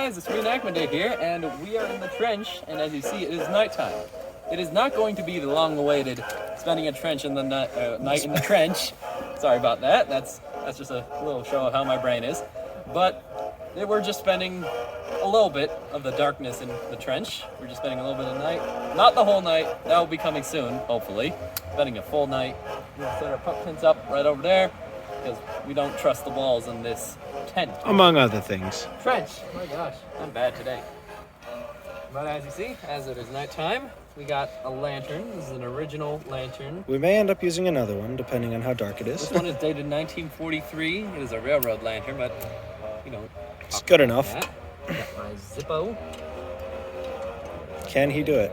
guys, it's reenactment day here, and we are in the trench, and as you see, it is nighttime. It is not going to be the long-awaited spending a trench in the night in the trench. Sorry about that. That's just a little show of how my brain is. But we're just spending a little bit of the darkness in the trench. We're just spending a little bit of night. Not the whole night. That will be coming soon, hopefully. Spending a full night. We'll set our puck pins up right over there, because we don't trust the walls in this tent. Among other things. Trench. Oh my gosh, I'm bad today. But as you see, as it is nighttime, we got a lantern. This is an original lantern. We may end up using another one, depending on how dark it is. This one is dated 1943. It is a railroad lantern, but you know, It's good enough. got my Zippo. Can he do it?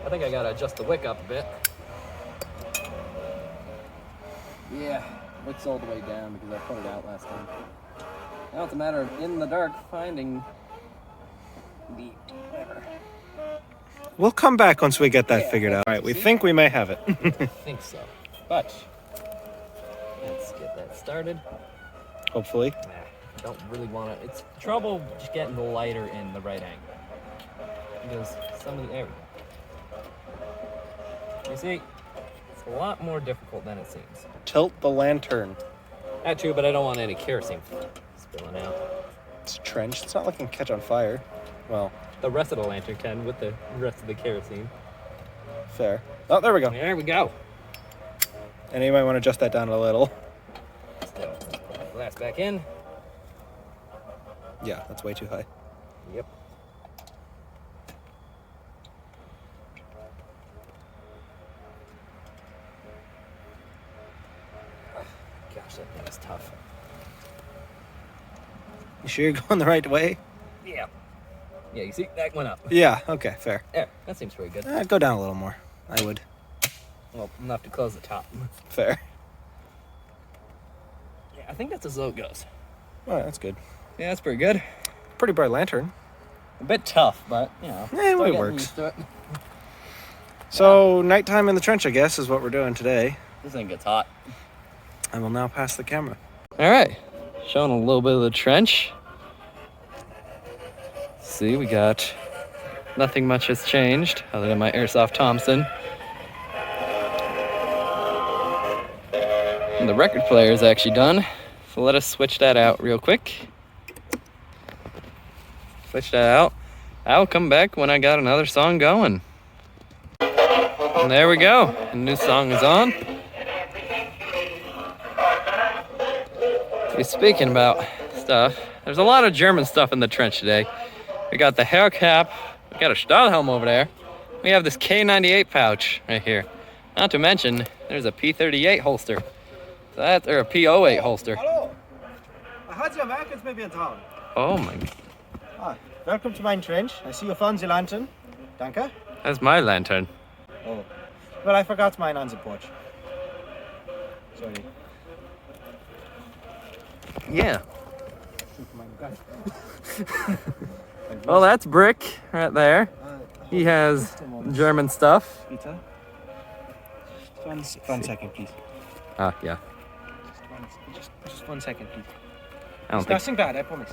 I think I gotta adjust the wick up a bit. Yeah, wick's all the way down because I put it out last time. Now it's a matter of in the dark finding the whatever. We'll come back once we get that figured out. All right, we think we may have it. I think so. But let's get that started. Hopefully. Nah, I don't really want to. It's trouble just getting the lighter in the right angle. Because some of the air. You see, it's a lot more difficult than it seems. Tilt the lantern. That too, but I don't want any kerosene spilling out. It's trenched. It's not like it can catch on fire. Well, The rest of the lantern can with the rest of the kerosene. fair. Oh, there we go. There we go. And you might want to adjust that down a little. Still, let's put the glass back in. Yeah, that's way too high. Yep. Gosh, that thing is tough. You sure you're going the right way? Yeah. Yeah, you see, that went up. Yeah, okay, fair. There, that seems pretty good. Go down a little more. I would. Well, enough to close the top. Fair. Yeah, I think that's as low it goes. All right, that's good. Yeah, that's pretty good. Pretty bright lantern. A bit tough, but, you know. still it getting works. used to it. So, nighttime in the trench, I guess, is what we're doing today. This thing gets hot. I will now pass the camera. All right, showing a little bit of the trench. See, we got nothing much has changed other than my Airsoft Thompson. And the record player is actually done, so let us switch that out real quick. Switch that out. I'll come back when I got another song going. And there we go, the new song is on. Speaking about stuff, there's a lot of German stuff in the trench today. We got the hair cap, we got a Stahlhelm over there. We have this K98 pouch right here. Not to mention, there's a P38 holster. So that's, or a P08 holster. Hello. Hat Sie Americans maybe in town? Oh my, Welcome to my trench. I see you found the lantern. Danke. that's my lantern. Oh. Well, I forgot mine on the porch. Sorry. Yeah. Well, that's Brick right there. He has German stuff. Peter? Just one second, please. Ah, yeah. Just 1 second, please. I don't It's think, nothing bad, I promise.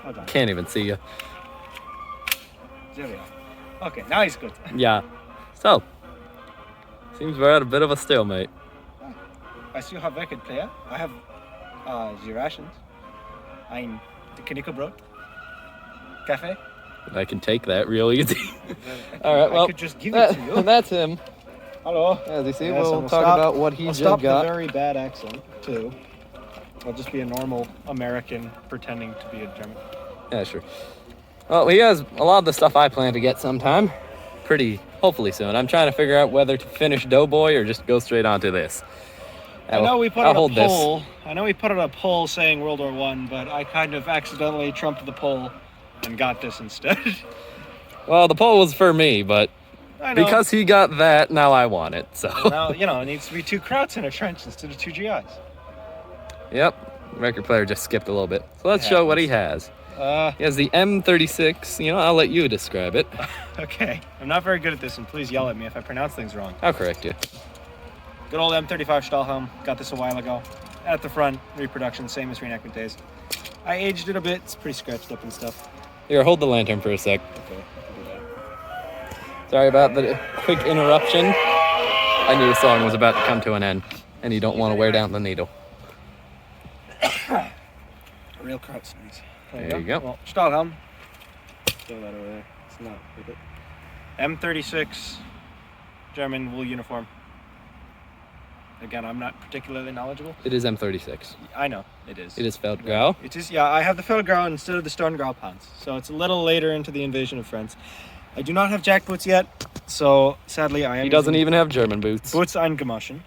Hold on. can't even see you. There we are. Okay, now he's good. Yeah. So, seems we're at a bit of a stalemate. I still have record player. I have the rations. I'm the Knickerbrot. Cafe. I can take that real easy. All right, well, I could just give it to you. that's him. Hello. As you see, Yes, we'll and talk stop- about what he I'll just stop got. the very bad accent too. I'll just be a normal American pretending to be a German. Yeah, sure. Well, he has a lot of the stuff I plan to get sometime. Hopefully soon. I'm trying to figure out whether to finish Doughboy or just go straight onto this. I know we put I'll out hold a this. poll. I know we put out a poll saying World War One, but I kind of accidentally trumped the poll and got this instead. Well, the poll was for me, but I know. because he got that, now I want it. So, Now, it needs to be 2 Krauts in a trench instead of 2 GIs. yep. Record player just skipped a little bit. So let's show what he has. He has the M36. I'll let you describe it. Okay. I'm not very good at this, and please yell at me if I pronounce things wrong. I'll correct you. Good old M35 Stahlhelm. Got this a while ago. At the front, reproduction, same as reenactment days. I aged it a bit. It's pretty scratched up and stuff. Here, hold the lantern for a sec. Okay, I can do that. Sorry about the quick interruption. I knew the song was about to come to an end, and you don't want to wear down the needle. Real kraut snacks. There you go. Well, Stahlhelm. Throw that over there. It's not with it. M36 German wool uniform. Again, I'm not particularly knowledgeable. It is M36. I know it is. It is Feldgrau. It is. Yeah, I have the Feldgrau instead of the Sturmgrau pants, so it's a little later into the invasion of France. I do not have jack boots yet, so sadly I am. He doesn't using even have German boots. boots eingemaschen.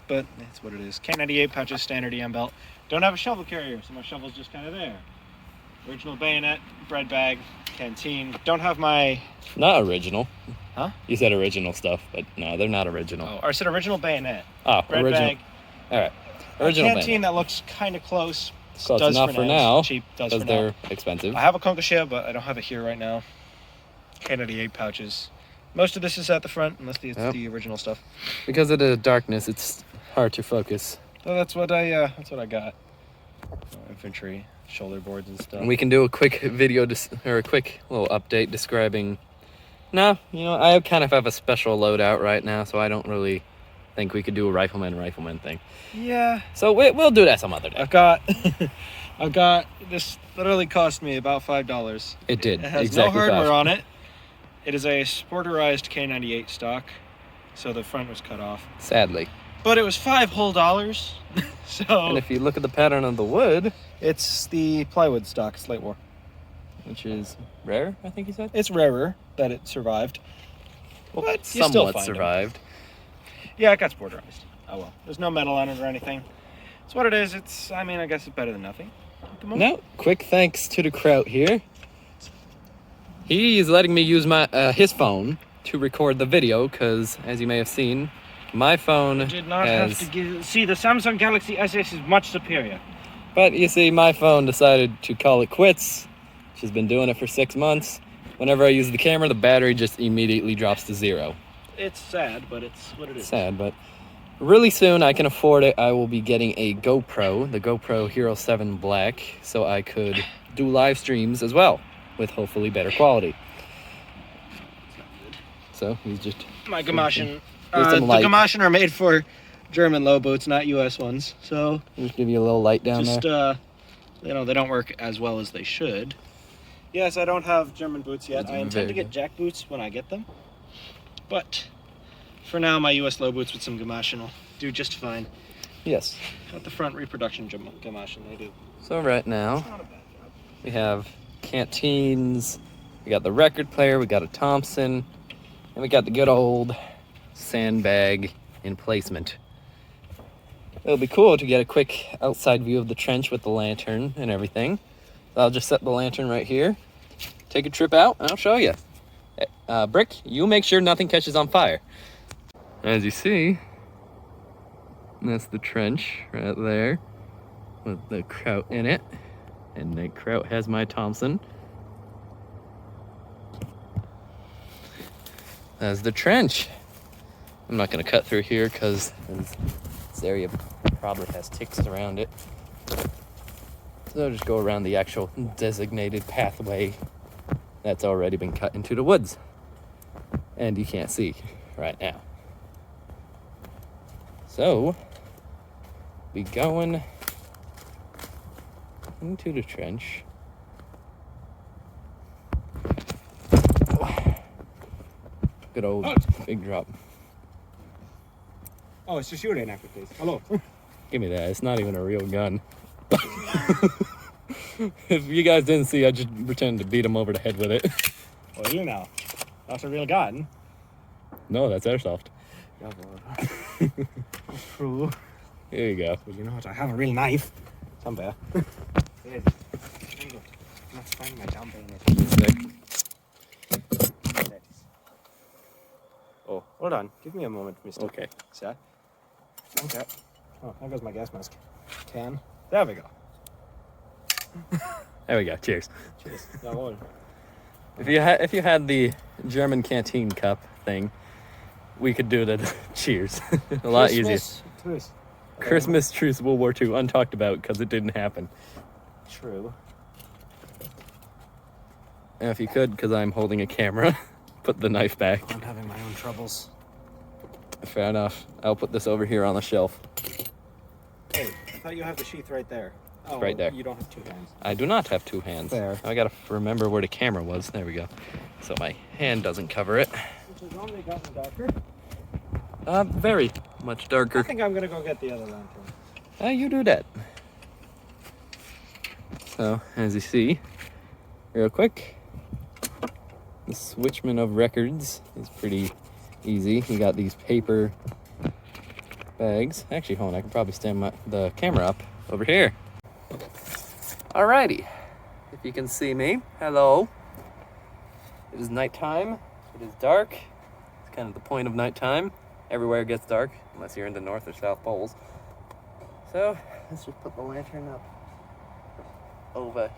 But that's what it is. K98 pouches, standard EM belt. Don't have a shovel carrier, so my shovel's just kind of there. Original bayonet, bread bag, canteen. Don't have my. Not original. Huh? You said original stuff, but no, they're not original. Oh, or I said original bayonet. Oh, Bread original. bag. All right. A Original canteen band. that looks kind of close. Close does enough for now, Cheap does because for now. they're expensive. I have a Konkashia, but I don't have it here right now. K98 pouches. Most of this is at the front, unless it's Yep. the original stuff. Because of the darkness, it's hard to focus. So that's what I got. Infantry, shoulder boards and stuff. And we can do a quick video or a quick little update describing. No, I kind of have a special loadout right now, so I don't really think we could do a rifleman thing. Yeah. So we'll do that some other day. I've got this. Literally cost me about $5. It did. It has exactly no hardware $5. on it. It is a sporterized K98 stock, so the front was cut off. Sadly. But it was $5 whole. So And if you look at the pattern of the wood, it's the plywood stock Slate War. which is rare, I think you said. It's rarer that it survived. Well, but you still somewhat find 'em. survived. Yeah, it got sporterized. Oh well. There's no metal on it or anything. It's what it is. I guess it's better than nothing. At the moment. Now, quick thanks to the Kraut here. He is letting me use my his phone to record the video because, as you may have seen, my phone Did not has... have to see the Samsung Galaxy SS is much superior. But you see, my phone decided to call it quits. She's been doing it for 6 months. Whenever I use the camera, the battery just immediately drops to 0. It's sad, but it's what it is. Sad, but really soon I can afford it. I will be getting a GoPro, the GoPro Hero 7 Black, so I could do live streams as well with hopefully better quality. So he's just... My Gamaschen. There's The some light. Gamaschen are made for German low boots, not US ones. So Just give you a little light down just there. they don't work as well as they should. Yes, I don't have German boots yet. That's I intend very to get good. jack boots when I get them. But for now, my US low boots with some Gamaschen will do just fine. Yes. At the front reproduction Gamaschen, they do. So right now Not a bad job. we have canteens, we got the record player, we got a Thompson, and we got the good old sandbag emplacement. It'll be cool to get a quick outside view of the trench with the lantern and everything. I'll just set the lantern right here, take a trip out, and I'll show you. Brick, you make sure nothing catches on fire. As you see, that's the trench right there with the Kraut in it. And the Kraut has my Thompson. That's the trench. I'm not gonna cut through here because this area probably has ticks around it. So I'll just go around the actual designated pathway that's already been cut into the woods. And you can't see right now. So, be going into the trench. Good old big drop. Oh, it's just you right after, please. Hello. Give me that. It's not even a real gun. If you guys didn't see, I just pretended to beat him over the head with it. Well, you know. That's a real gun. No, that's airsoft. Yeah, well, that's true. Here you go. Well, you know what? I have a real knife. Somewhere. Let's find my jump in it. Oh, hold on. Give me a moment, mister. Okay. Sir. Okay. Oh, there goes my gas mask. Can. There we go. There we go. Cheers. Cheers. Jawohl. If you had the German canteen cup thing, we could do the cheers. A lot easier. Truce. Christmas truce World War II untalked about because it didn't happen. True. And if you could, because I'm holding a camera, put the knife back. I'm having my own troubles. Fair enough. I'll put this over here on the shelf. Hey, I thought you have the sheath right there. Oh, right there. You don't have two hands. I do not have two hands. Fair. I gotta remember where the camera was. There we go. So my hand doesn't cover it. Which has only gotten darker. Very much I darker. think I'm gonna go get the other lantern. You do that. So, as you see, real quick, the switchman of records is pretty easy. You got these paper bags. Actually, hold on, I can probably stand the camera up over here. Alrighty, if you can see me, hello. It is nighttime. It is dark. It's kind of the point of nighttime. Everywhere gets dark, unless you're in the North or South Poles. So, let's just put the lantern up over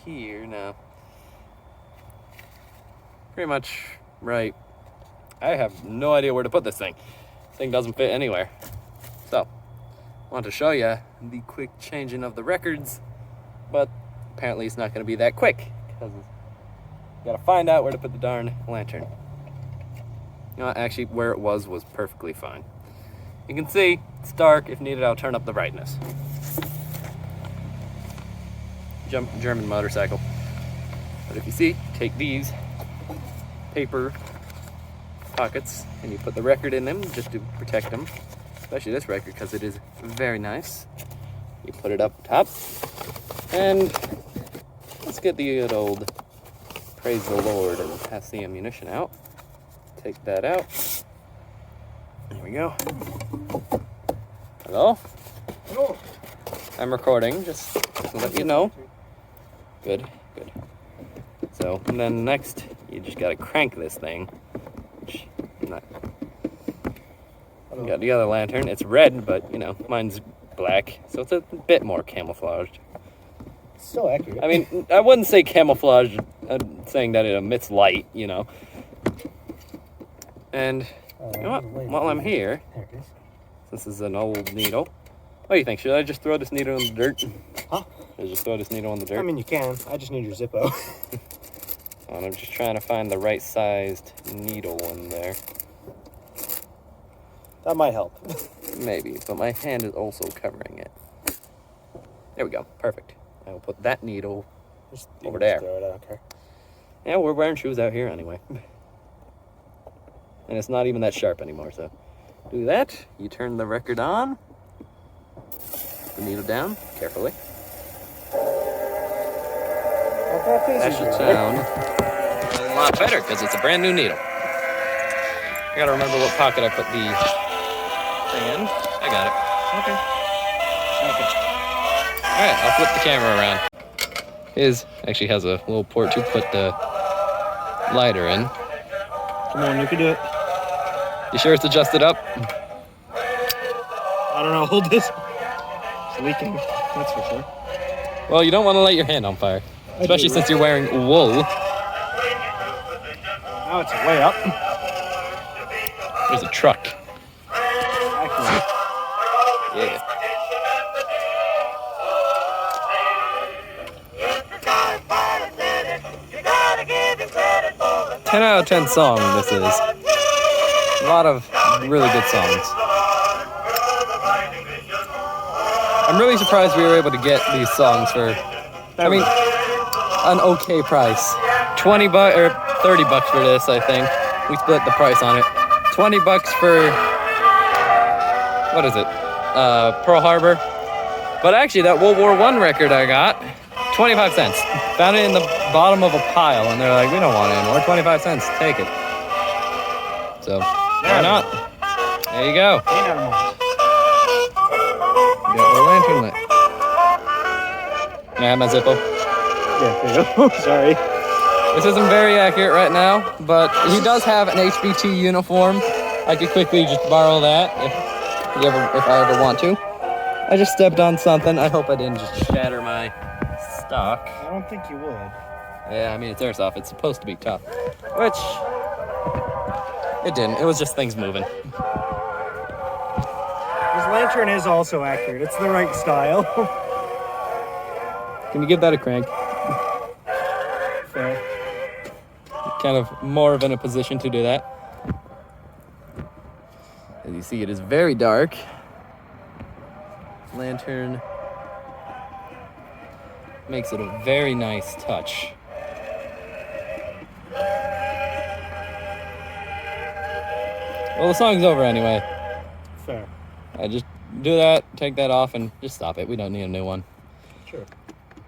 here now. Pretty much right. I have no idea where to put this thing. This thing doesn't fit anywhere. So, I want to show you the quick changing of the records, but apparently it's not going to be that quick, because you got to find out where to put the darn lantern. You know, actually, where it was perfectly fine. You can see it's dark. If needed, I'll turn up the brightness. German motorcycle. But if you see, take these paper pockets and you put the record in them just to protect them, especially this record because it is very nice. You put it up top, and let's get the good old praise the Lord and pass the ammunition out. Take that out. There we go. Hello? Hello. I'm recording, just to let you know. Good, good. So, and then next, you just gotta crank this thing. Which, not. You got the other lantern. It's red, but, you know, mine's black, so it's a bit more camouflaged. It's still accurate. I mean, I wouldn't say camouflage, saying that it emits light, you know. And, you know what, while I'm here, There it is. this is an old needle. What do you think? Should I just throw this needle in the dirt? Huh? Should I just throw this needle in the dirt? I mean, you can. I just need your Zippo. And I'm just trying to find the right sized needle in there. That might help. Maybe, but my hand is also covering it. There we go. Perfect. I will put that needle Just, over you can there. just throw it, I don't care. Yeah, we're wearing shoes out here anyway. And it's not even that sharp anymore, so do that. You turn the record on. Put the needle down carefully. That should sound a lot better because it's a brand new needle. I gotta remember what pocket I put the thing in. I got it. Okay. Alright, I'll flip the camera around. His actually has a little port to put the lighter in. Come on, you can do it. You sure it's adjusted up? I don't know. Hold this. It's leaking. That's for sure. Well, you don't want to light your hand on fire. Especially since you're wearing wool. Now it's way up. There's a truck. Accurate. Yeah. Ten out of 10 song this is. A lot of really good songs. I'm really surprised we were able to get these songs for, I mean, an okay price. 20 bucks or 30 bucks for this, I think. We split the price on it. 20 bucks for, what is it? Pearl Harbor. But actually, that World War I record I got, 25 cents. Found it in the bottom of a pile, and they're like, we don't want it anymore. 25 cents, take it. So, why not? There you go. Got the lantern lit. Can I have my Zippo? Yeah, there you go. Sorry. This isn't very accurate right now, but he does have an HBT uniform. I could quickly just borrow that if I ever want to. I just stepped on something. I hope I didn't just shatter my stock. I don't think you would. Yeah, I mean, it's airsoft. It's supposed to be tough. Which, it didn't. It was just things moving. His lantern is also accurate. It's the right style. Can you give that a crank? Fair. Kind of more of in a position to do that. As you see, it is very dark. Lantern makes it a very nice touch. Well, the song's over anyway. Fair. I just do that, take that off, and just stop it. We don't need a new one. Sure.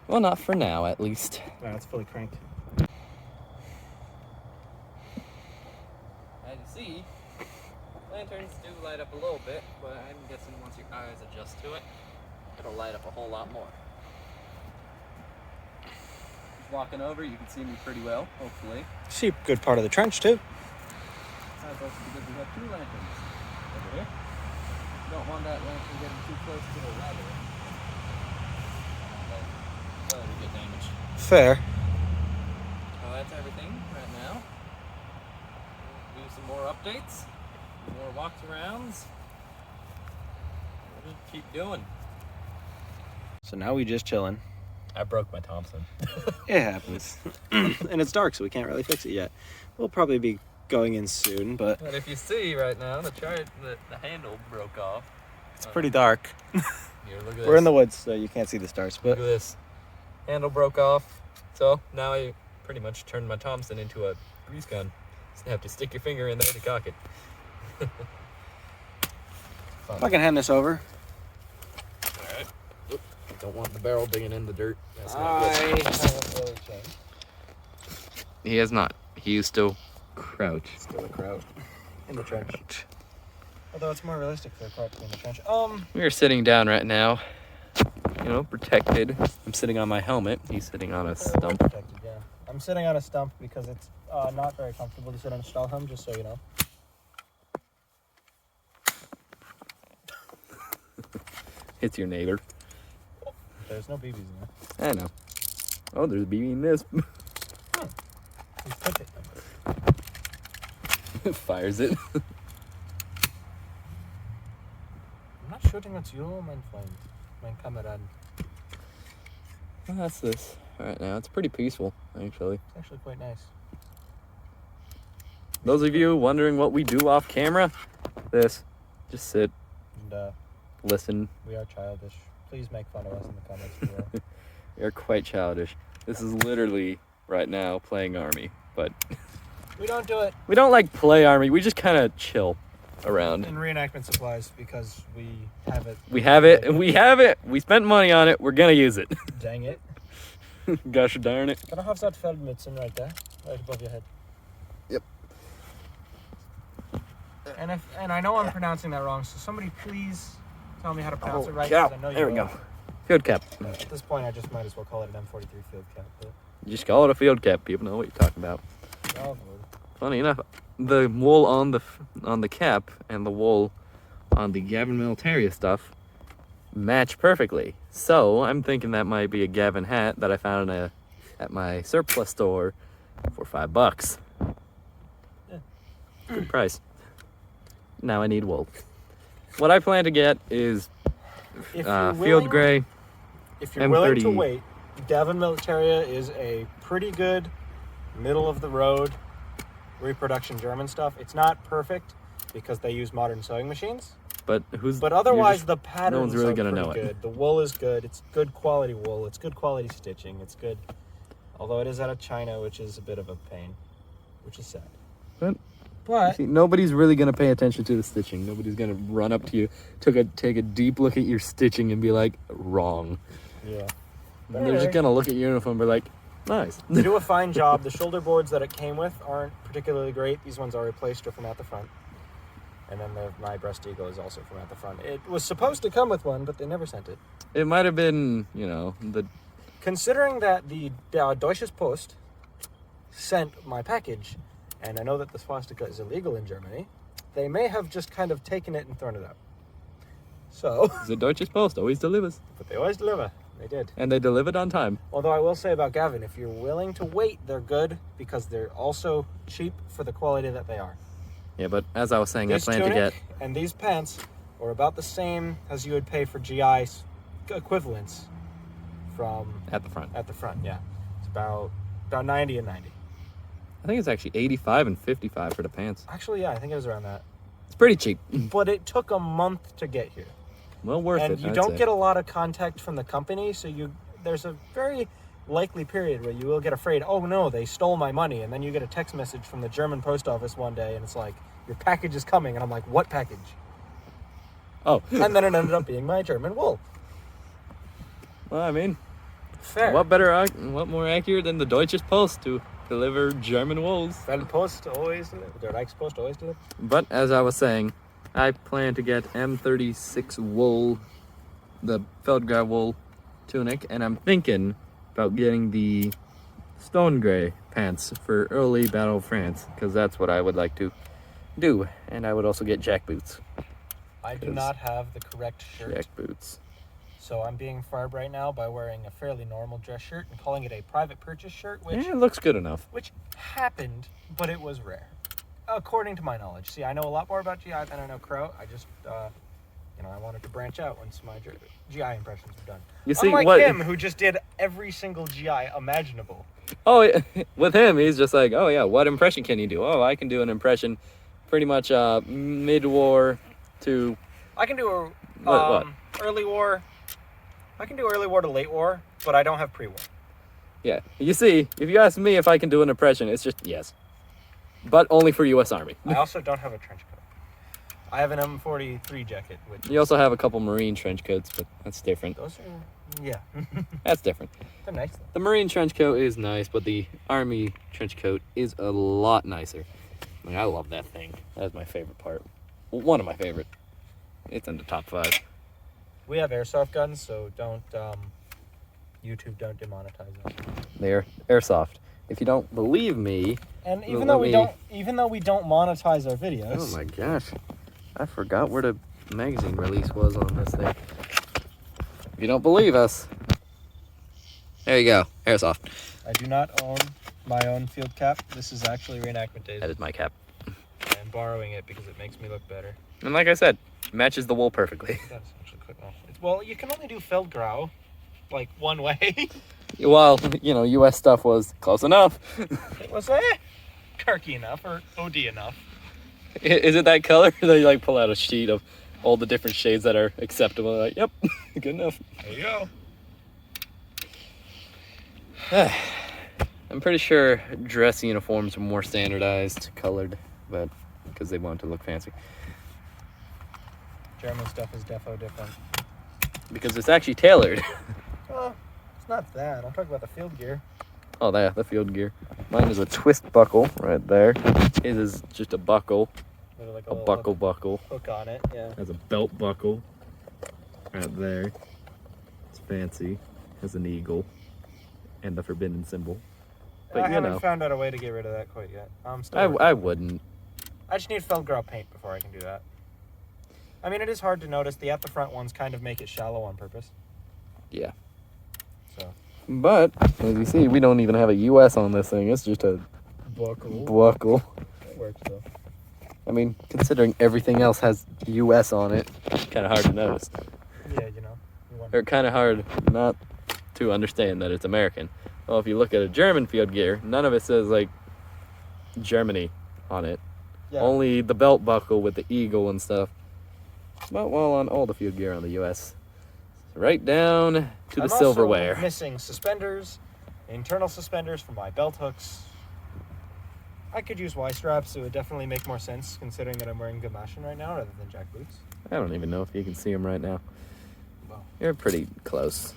Well, not for now, at least. Yeah, it's fully cranked. As you see, lanterns do light up a little bit, but I'm guessing once your eyes adjust to it, it'll light up a whole lot more. Just walking over, you can see me pretty well, hopefully. See a good part of the trench too. That's also because we have two lanterns over here. You don't want that lantern getting too close to the ladder. That would get damaged. Fair. Well, that's everything right now. We'll do some more updates, more walks arounds. We'll just keep doing. So now we just chilling. I broke my Thompson. It happens. And it's dark, so we can't really fix it yet. We'll probably be going in soon, but But if you see right now, the handle broke off. it's pretty dark. Here, look at this. We're in the woods, so you can't see the stars, Look but at this. Handle broke off. So now I pretty much turned my Thompson into a grease gun. Just have to stick your finger in there to cock it. if I can hand this over. Alright. Don't want the barrel digging in the dirt. That's I haven't really changed. He has not. He is still crouch. Still a crouch in the trench. Although it's more realistic for a crouch in the trench. We are sitting down right now. You know, protected. I'm sitting on my helmet. He's sitting on a stump. Protected, yeah. I'm sitting on a stump because it's not very comfortable to sit on a Stahlhelm, just so you know. It's your neighbor. There's no BBs in there. I know. Oh, there's a BB in this. He's took it. Fires it. I'm not shooting at you, mein Freund. Mein Kameraden. Well, that's this right now. It's pretty peaceful, actually. It's actually quite nice. Those of you wondering what we do off camera, this. Just sit, And listen. we are childish. Please make fun of us in the comments below. We are quite childish. This is literally, right now, playing Army. But We don't do it we don't like play Army. We just kind of chill around. in reenactment supplies because we have it. We have it, and we have it. We spent money on it. We're gonna use it. Dang it. Gosh darn it. Gotta have that Feldmützen right there, right above your head. Yep. And I know I'm pronouncing that wrong, so somebody please tell me how to pronounce it right. Cow. 'cause I know you There we will. go. Field cap. At this point, I just might as well call it an M43 field cap. But You just call it a field cap. People know what you're talking about. oh, Funny enough, the wool on the cap and the wool on the Gavin Militaria stuff match perfectly. So I'm thinking that might be a Gavin hat that I found at my surplus store for $5. Yeah. Good price. Now I need wool. What I plan to get is if you're field willing- gray. If you're willing to M30. wait, Gavin Militaria is a pretty good middle of the road reproduction German stuff. It's not perfect because they use modern sewing machines, But but otherwise the patterns one's really are gonna pretty know it. good. The wool is good. It's good quality wool. It's good quality stitching. It's good, although it is out of China, which is a bit of a pain, which is sad. But see, nobody's really gonna pay attention to the stitching. Nobody's gonna run up to you, take a deep look at your stitching and be like, wrong. Yeah. And they're just gonna look at your uniform and be like, nice. They do a fine job. The shoulder boards that it came with aren't particularly great. These ones are replaced or from out the front. And then my breast eagle is also from out the front. It was supposed to come with one, but they never sent it. It might have been, the Considering that the Deutsches Post sent my package, and I know that the swastika is illegal in Germany, they may have just kind of taken it and thrown it out. So, the Deutsche Post always delivers. but they always deliver. They did. And they delivered on time. Although I will say about Gavin, if you're willing to wait, they're good because they're also cheap for the quality that they are. Yeah, but as I was saying, This I plan to tunic get... and these pants are about the same as you would pay for GI equivalents from At the front. at the front. Yeah, it's about 90 and 90. I think it's actually 85 and 55 for the pants. Actually, yeah, I think it was around that. It's pretty cheap. But it took a month to get here. Well worth And it. you I'd don't say. get a lot of contact from the company, so there's a very likely period where you will get afraid, oh no, they stole my money, and then you get a text message from the German post office one day, and it's like, your package is coming, and I'm like, what package? Oh. And then it ended up being my German wool. Well, I mean, Fair. what more accurate than the Deutsche Post to deliver German wools? Then Post always deliver. Der Reichspost always deliver. But as I was saying, I plan to get M36 wool, the Feldgrau wool tunic, and I'm thinking about getting the stone gray pants for early Battle of France, because that's what I would like to do. And I would also get jack boots. I do not have the correct shirt, Jack boots. so I'm being farb right now by wearing a fairly normal dress shirt and calling it a private purchase shirt, which Yeah, it looks good enough. happened, but it was rare, according to my knowledge. See, I know a lot more about GI than I know Crow. I just, I wanted to branch out once my GI impressions were done. You see, Unlike what? him, who just did every single GI imaginable. Oh, yeah, with him, he's just like, oh yeah, what impression can you do? Oh, I can do an impression, pretty much mid-war to. I can do What? early war. I can do early war to late war, but I don't have pre-war. Yeah, you see, if you ask me if I can do an impression, it's just yes, but only for U.S. Army. I also don't have a trench coat. I have an M43 jacket, which You also have a couple Marine trench coats, but that's different. those are, yeah, That's different. they're nice though. The Marine trench coat is nice, but the Army trench coat is a lot nicer. I mean, I love that thing. That's my favorite part. Well, one of my favorite. It's in the top 5. We have airsoft guns, so don't YouTube don't demonetize us. They're airsoft. If you don't believe me, And even though we don't monetize our videos, oh my gosh, I forgot where the magazine release was on this thing. If you don't believe us, there you go, airsoft. I do not own my own field cap. This is actually reenactment days. That is my cap. I'm borrowing it because it makes me look better. And like I said, matches the wool perfectly. That's actually quite well. Well, you can only do Feldgrau like one way. Well, U.S. stuff was close enough. It was Kirky enough or OD enough. Is it that color? They like pull out a sheet of all the different shades that are acceptable. Like, yep, good enough. There you go. I'm pretty sure dress uniforms are more standardized, colored, but because they want to look fancy. German stuff is defo different. Because it's actually tailored. Well, it's not that. I'm talking about the field gear. Oh, the field gear. Mine is a twist buckle right there. His is just a buckle. With like A little buckle. hook on it. Yeah. Has a belt buckle right there. It's fancy. Has an eagle and the forbidden symbol. But I haven't found out a way to get rid of that quite yet. I'm still. working I on it. wouldn't. I just need Feldgrau paint before I can do that. I mean, it is hard to notice. The at the front ones kind of make it shallow on purpose. Yeah. So. But as you see, we don't even have a US on this thing. It's just a buckle. It works though. I mean, considering everything else has US on it, kind of hard to notice. Yeah, Or kind of hard not to understand that it's American. Well, if you look at a German field gear, none of it says like Germany on it. Yeah. Only the belt buckle with the eagle and stuff. But well, on all the field gear on the US, right down to the I'm silverware. Also missing suspenders, internal suspenders for my belt hooks. I could use Y straps. It would definitely make more sense considering that I'm wearing Gamaschen right now rather than jack boots. I don't even know if you can see them right now. Well, You're pretty close.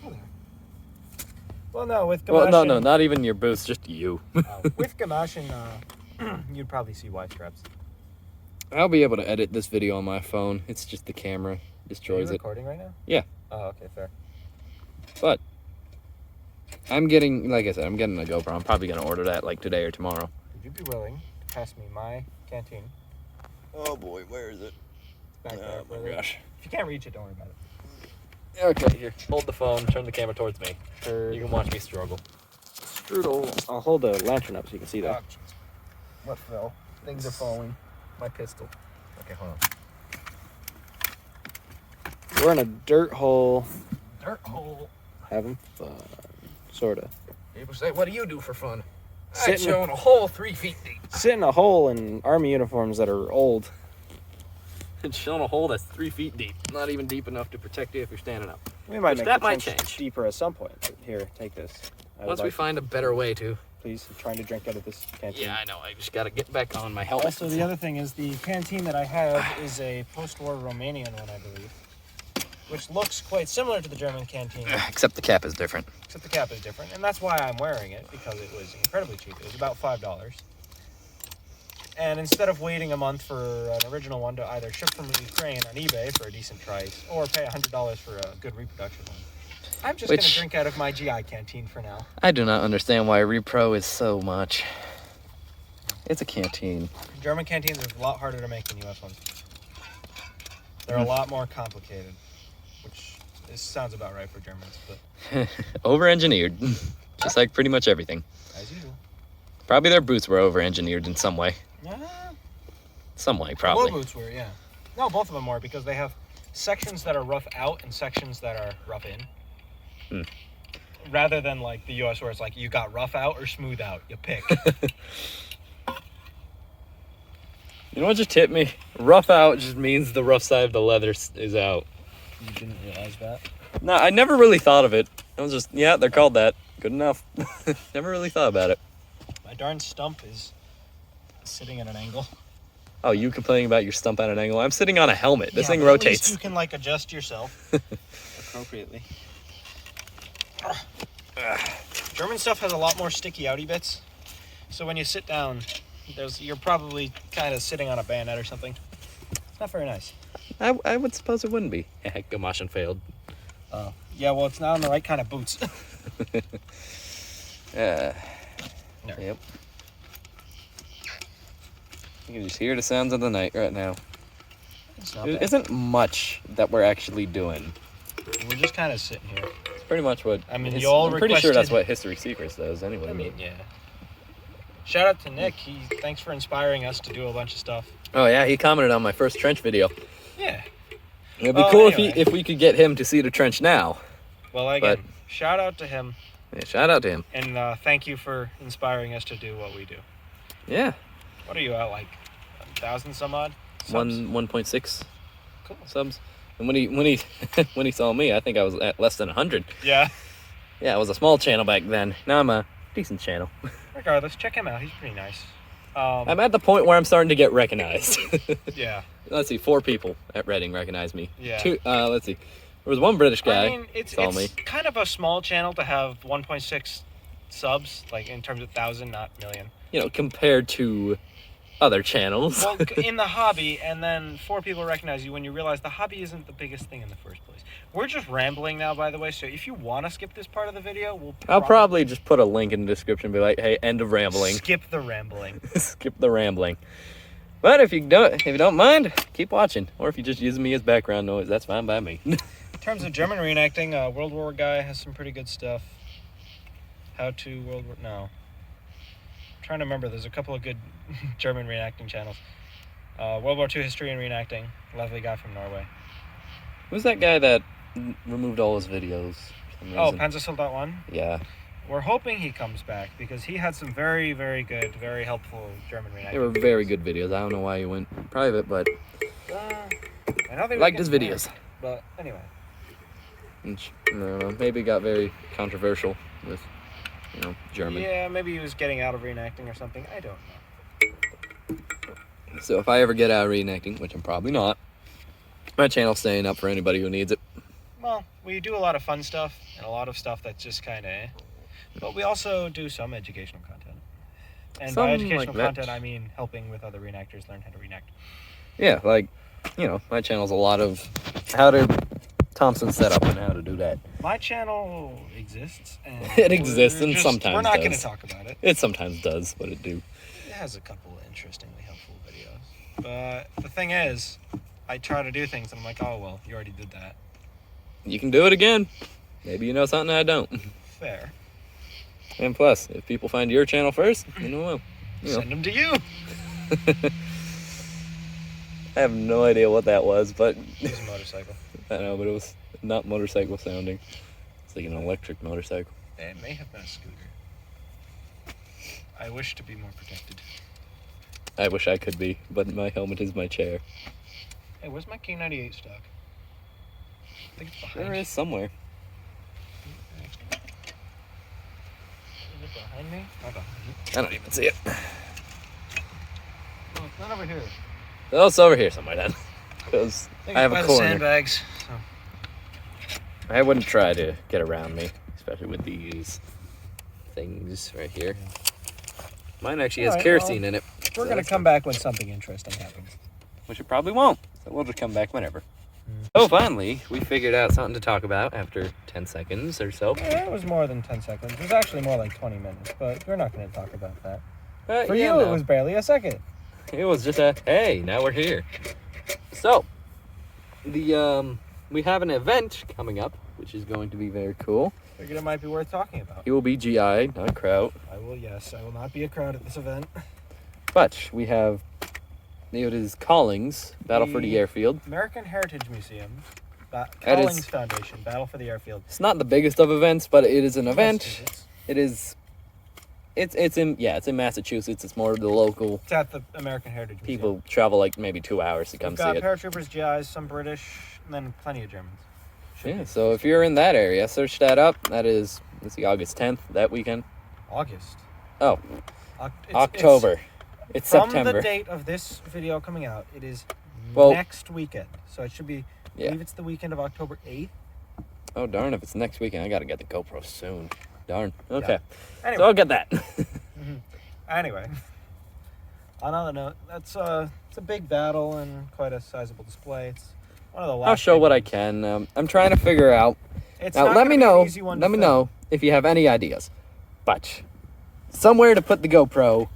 well no, with Gamaschen. Well, no, not even your boots, just you. With Gamaschen, you'd probably see Y straps. I'll be able to edit this video on my phone. It's just the camera Are you destroys it. recording right now? Yeah. Oh, okay, fair. But I'm getting, like I said, I'm getting a GoPro. I'm probably gonna order that like today or tomorrow. Would you be willing to pass me my canteen? Oh boy, where is it? Back there, Oh my brother. gosh. If you can't reach it, don't worry about it. Okay, here. Hold the phone. Turn the camera towards me. You can watch me struggle. Strudel. I'll hold the lantern up so you can see Oh, jeez. What fell? Things are falling. My pistol. Okay, hold on. We're in a dirt hole. Dirt hole. having fun. Sorta. People say, what do you do for fun? Sitting- Show in a hole 3 feet deep. Sit in a hole in army uniforms that are old. It's showing a hole that's 3 feet deep. Not even deep enough to protect you if you're standing up. We might Which make that the might trench change. deeper at some point. But here, take this. I would Once we like- find a better way to. Please, I'm trying to drink out of this canteen. Yeah, I know. I just gotta get back on my helmet. Also, the other thing is the canteen that I have is a post-war Romanian one, I believe, which looks quite similar to the German canteen, Except the cap is different. except the cap is different, and that's why I'm wearing it, because it was incredibly cheap. It was about $5. And instead of waiting a month for an original one to either ship from Ukraine on eBay for a decent price or pay $100 for a good reproduction one, I'm just going to drink out of my GI canteen for now. I do not understand why Repro is so much. It's a canteen. German canteens are a lot harder to make than US ones. They're a lot more complicated, which this sounds about right for Germans, but Over-engineered. Just like pretty much everything. as usual. Probably their boots were over-engineered in some way. Yeah. Some way, Low probably. boots were, yeah. No, both of them are, because they have sections that are rough out and sections that are rough in. Rather than like the US where it's like you got rough out or smooth out, you pick. You know what just hit me? Rough out just means the rough side of the leather is out. You didn't realize that? No, I never really thought of it. I was just, yeah, they're called that. Good enough. Never really thought about it. My darn stump is sitting at an angle. Oh, you complaining about your stump at an angle? I'm sitting on a helmet. This Yeah, thing but at least rotates. you can like adjust yourself appropriately. German stuff has a lot more sticky outy bits, so when you sit down, you're probably kind of sitting on a bayonet or something. It's not very nice. I would suppose it wouldn't be. Gamashin failed. Yeah, well, it's not on the right kind of boots. Yep. No. You can just hear the sounds of the night right now. It's not There bad. isn't much that we're actually doing. We're just kind of sitting here. It's pretty much what. I mean, you all I'm pretty sure that's requested- what History Secrets does anyway. I mean, yeah. Shout out to Nick. Thanks for inspiring us to do a bunch of stuff. Oh yeah, he commented on my first trench video. Yeah. It'd be Oh, cool anyway. if we could get him to see the trench now. Well, again, shout out to him, Yeah, shout out to him. and thank you for inspiring us to do what we do. Yeah, What are you at, like 1,000 some odd? Subs? 1.6 Cool. subs. And when he when he saw me, I think I was at less than 100. Yeah. Yeah, it was a small channel back then. Now I'm a decent channel. Regardless, check him out. He's pretty nice. I'm at the point where I'm starting to get recognized. Yeah. Let's see, 4 people at Reading recognize me. Yeah. 2. Let's see, there was one British guy. I mean, it's saw me. kind of a small channel to have 1.6 subs, like in terms of 1,000, not million. You know, compared to other channels. Well, in the hobby, and then 4 people recognize you when you realize the hobby isn't the biggest thing in the first place. We're just rambling now, by the way, so if you want to skip this part of the video, we'll I'll probably just put a link in the description and be like, hey, end of rambling. skip the rambling. Skip the rambling. But if you don't mind, keep watching. Or if you just use me as background noise, that's fine by me. In terms of German reenacting, World War Guy has some pretty good stuff. How to World War... No. I'm trying to remember. There's a couple of good German reenacting channels. World War II History and Reenacting. Lovely guy from Norway. Who's that guy that removed all his videos? for some Oh, reason? Panzersoldat 1. Yeah. We're hoping he comes back because he had some very, very good, very helpful German reenacting. They were very good videos. I don't know why he went private, but I know they I were liked his getting videos. there, but anyway. I don't know, maybe it got very controversial with, German. Yeah, maybe he was getting out of reenacting or something. I don't know. So if I ever get out of reenacting, which I'm probably not, my channel's staying up for anybody who needs it. Well, we do a lot of fun stuff and a lot of stuff that's just kind of but we also do some educational content. And by Some educational like that. content, I mean helping with other reenactors learn how to reenact. Yeah, like, my channel's a lot of how to Thompson setup and how to do that. My channel exists. And It exists we're and sometimes we're not going does. to talk about it. It sometimes does, but it do. It has a couple of interestingly helpful videos. But the thing is, I try to do things and I'm like, oh, well, you already did that. You can do it again. Maybe you know something I don't. Fair. And plus, if people find your channel first, well, Send them to you. I have no idea what that was, but It was a motorcycle. I know, but it was not motorcycle sounding. looks like an electric motorcycle. It may have been a scooter. I wish to be more protected. I wish I could be, but my helmet is my chair. Hey, where's my K98 stock? I think it's behind. There is somewhere. Is it behind me? Not behind you. I don't even see it. No, it's not over here. Oh, it's over here somewhere then. Because I have by a the corner. sandbags. So. I wouldn't try to get around me, especially with these things right here. Mine actually has Alright, kerosene in it. We're so gonna that's come back when something interesting happens. Which it probably won't. So we'll just come back whenever. Oh, finally, we figured out something to talk about after 10 seconds or so. Yeah, it was more than 10 seconds. It was actually more like 20 minutes, but we're not going to talk about that. But For yeah, you, no. it was barely a second. It was just a, hey, now we're here. So, we have an event coming up, which is going to be very cool. Figured it might be worth talking about. It will be GI, not Kraut. I will not be a crowd at this event. But we have, it is Collings, Battle for the Airfield. American Heritage Museum, That Collings is- Foundation, Battle for the Airfield. It's not the biggest of events, but it is an event. Massachusetts. It is, it's in Massachusetts. It's more of the local It's at the American Heritage Museum. people travel like maybe 2 hours to come We've see got it. paratroopers, GIs, some British, and then plenty of Germans. Should Yeah, be. so if you're in that area, search that up. That is, let's see, August 10th, that weekend. August. Oh, It's October. It's from September. the date of this video coming out, it is Well- next weekend. So it should be, I Yeah. believe it's the weekend of October 8th. Oh, darn, if it's next weekend, I gotta get the GoPro soon. Darn. Okay. Anyway. So I'll get that. Anyway, on another note, that's it's a big battle and quite a sizable display. It's one of the last. I'll show big what I ones. can. I'm trying to figure out. It's Now, not let gonna me be an know. easy one to Let me film. know if you have any ideas. But somewhere to put the GoPro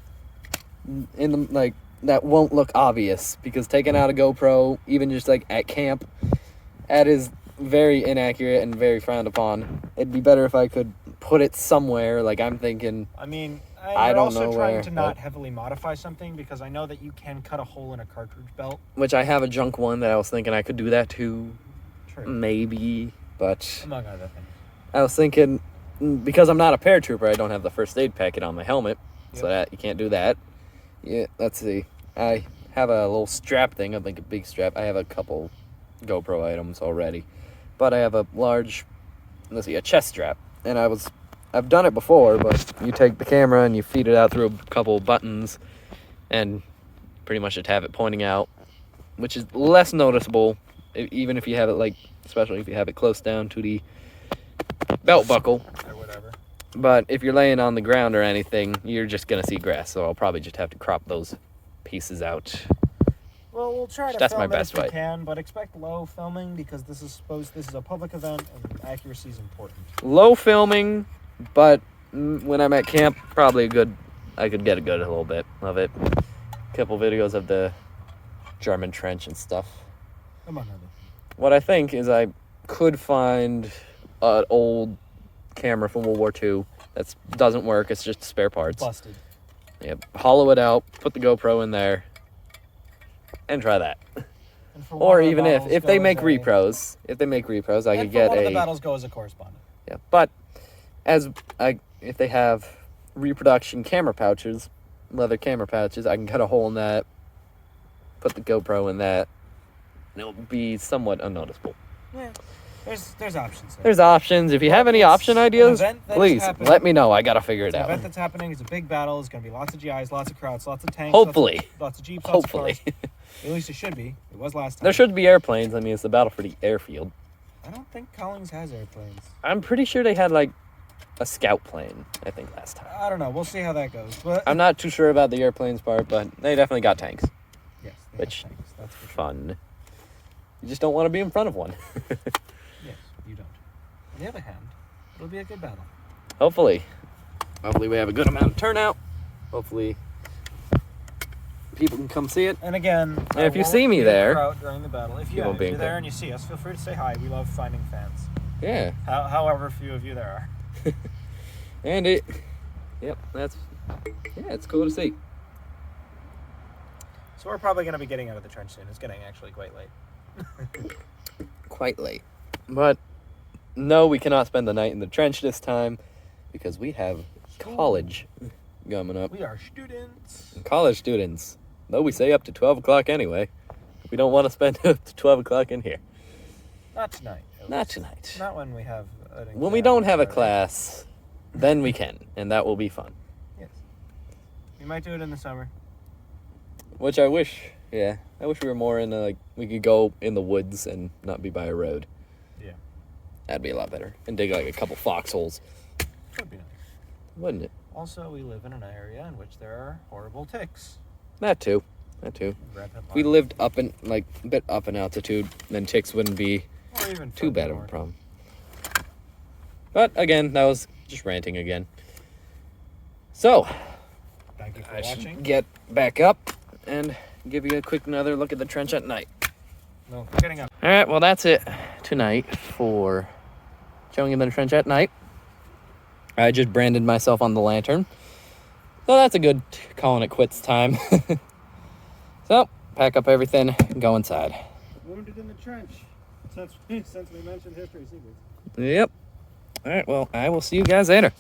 in the like that won't look obvious, because taking out a GoPro, even just like at camp, that is very inaccurate and very frowned upon. It'd be better if I could put it somewhere. Like I'm thinking. I mean, I I'm don't also know trying where, to not but- heavily modify something because I know that you can cut a hole in a cartridge belt. Which I have a junk one that I was thinking I could do that too, True. maybe. But Among other things. I was thinking, because I'm not a paratrooper, I don't have the first aid packet on my helmet, so Yep. that you can't do that. Yeah, let's see. I have a little strap thing, I think a big strap. I have a couple GoPro items already, but I have a large, let's see, a chest strap. And I've done it before, but you take the camera and you feed it out through a couple buttons, and pretty much just have it pointing out, which is less noticeable, even if you have it like, especially if you have it close down to the belt buckle. Or whatever. But if you're laying on the ground or anything, you're just gonna see grass. So I'll probably just have to crop those pieces out. Well, we'll try to That's film my it best if we way. can, but expect low filming because this is a public event and accuracy is important. Low filming, but when I'm at camp, probably I could get a good little bit of it. A couple videos of the German trench and stuff. Among other. What I think is I could find an old camera from World War II that doesn't work. It's just spare parts. Busted. Yeah, hollow it out, put the GoPro in there, and try that. And for Or one of the even battles if they go make as a- repros, I and could for get one of the a battles go as a correspondent. yeah. But if they have reproduction camera pouches, leather camera pouches, I can cut a hole in that, put the GoPro in that, and it'll be somewhat unnoticeable. Yeah. There's options there. There's options. If you have any It's option an ideas, event that is please happening. let me know. I gotta figure It's it an out. event that's happening. It's a big battle. There's going to be lots of GIs, lots of crowds, lots of tanks. Hopefully. Lots of jeeps, lots Hopefully. of cars. At least it should be. It was last time. There should be airplanes. I mean, it's the battle for the airfield. I don't think Collins has airplanes. I'm pretty sure they had like a scout plane, I think, last time. I don't know. We'll see how that goes. But I'm not too sure about the airplanes part, but they definitely got tanks. yes, they have Which- tanks. That's for sure. Fun. You just don't want to be in front of one. Yes, you don't. On the other hand, it'll be a good battle. Hopefully. Hopefully we have a good amount of turnout. Hopefully people can come see it. And again, And I if you won't see me be a there- crowd during the battle. If You won't be you're in there crowd. and you see us, feel free to say hi. We love finding fans. Yeah. However few of you there are. And yeah, it's cool to see. So we're probably going to be getting out of the trench soon. It's getting actually quite late. Quite late. But no, we cannot spend the night in the trench this time because we have college coming up. We are students. College students. Though we say up to 12 o'clock anyway. We don't want to spend up to 12 o'clock in here. Not tonight. at Not least. tonight. Not when we have an When we exam don't have a starting. class, then we can, and that will be fun. Yes. We might do it in the summer. Which I wish, yeah. I wish we were more in, like, we could go in the woods and not be by a road. Yeah. That'd be a lot better. And dig, like, a couple foxholes. Would be nice. Wouldn't it? Also, we live in an area in which there are horrible ticks. That too. That too. Rampant If we lice. lived up in, like, a bit up in altitude, then ticks wouldn't be Or even too further bad of a north. problem. But, again, that was just ranting again. So, Thank you for I should watching. get back up and give you a quick another look at the trench at night. No, getting up. All right, well, that's it tonight for showing you the trench at night. I just branded myself on the lantern. So that's a good calling it quits time. So, pack up everything and go inside. Wounded in the trench. Since we mentioned history secrets. Yep. All right, well, I will see you guys later.